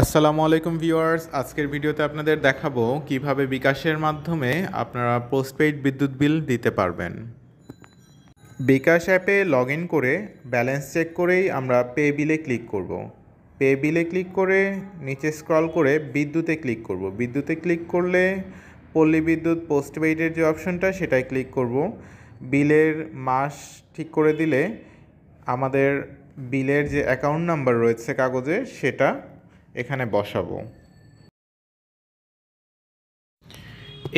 আসসালামু আলাইকুম ভিউয়ার্স, আজকের ভিডিওতে আপনাদের দেখাবো কিভাবে বিকাশের মাধ্যমে আপনারা পোস্টপেইড বিদ্যুৎ বিল দিতে পারবেন। বিকাশ অ্যাপে লগ ইন করে ব্যালেন্স চেক করেই আমরা পে বিলে ক্লিক করব। পে বিলে ক্লিক করে নিচে স্ক্রল করে বিদ্যুতে ক্লিক করব। বিদ্যুতে ক্লিক করলে পল্লী বিদ্যুৎ পোস্টপেইডের যে অপশনটা সেটাই ক্লিক করব। বিলের মাস ঠিক করে দিলে আমাদের বিলের যে অ্যাকাউন্ট নাম্বার রয়েছে কাগজে সেটা এখানে বসাবো।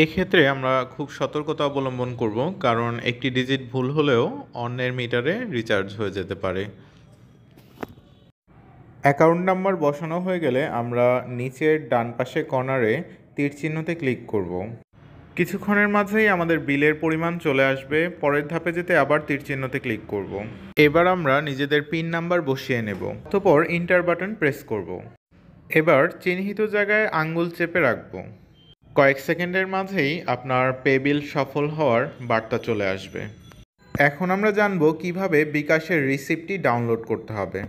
এক্ষেত্রে আমরা খুব সতর্কতা অবলম্বন করব, কারণ একটি ডিজিট ভুল হলেও অন্যের মিটারে রিচার্জ হয়ে যেতে পারে। অ্যাকাউন্ট নাম্বার বসানো হয়ে গেলে আমরা নিচের ডান পাশে কর্নারে তীর চিহ্নতে ক্লিক করব। কিছুক্ষণের মাঝেই আমাদের বিলের পরিমাণ চলে আসবে। পরের ধাপে যেতে আবার তীর চিহ্নতে ক্লিক করব। এবার আমরা নিজেদের পিন নাম্বার বসিয়ে নেব, অতঃপর ইন্টার বাটন প্রেস করব। এবার চিহ্নিত জায়গায় আঙ্গুল চেপে রাখব। কয়েক সেকেন্ডের মাঝেই আপনার পে বিল সফল হওয়ার বার্তা চলে আসবে। এখন আমরা জানব কিভাবে বিকাশের রিসিপ্টটি ডাউনলোড করতে হবে।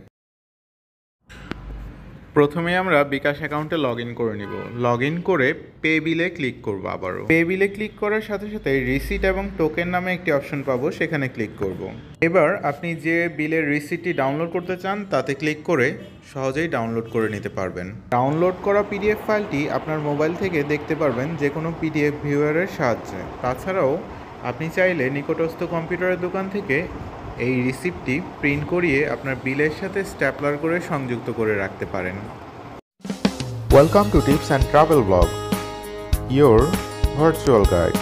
প্রথমে আমরা বিকাশ অ্যাকাউন্টে লগ ইন করে নিব। লগ ইন করে পে বিলে ক্লিক করব। আবারও পে বিলে ক্লিক করার সাথে সাথে রিসিট এবং টোকেন নামে একটি অপশন পাবো, সেখানে ক্লিক করব। এবার আপনি যে বিলের রিসিটটি ডাউনলোড করতে চান তাতে ক্লিক করে সহজেই ডাউনলোড করে নিতে পারবেন। ডাউনলোড করা পিডিএফ ফাইলটি আপনার মোবাইল থেকে দেখতে পারবেন যে কোনো পিডিএফ ভিউয়ারের সাহায্যে। তাছাড়াও আপনি চাইলে নিকটস্থ কম্পিউটারের দোকান থেকে এই রিসিপ্টটি প্রিন্ট করিয়ে আপনার বিলের সাথে স্ট্যাপলার করে সংযুক্ত করে রাখতে পারেন। Welcome to tips and travel blog, your virtual guide.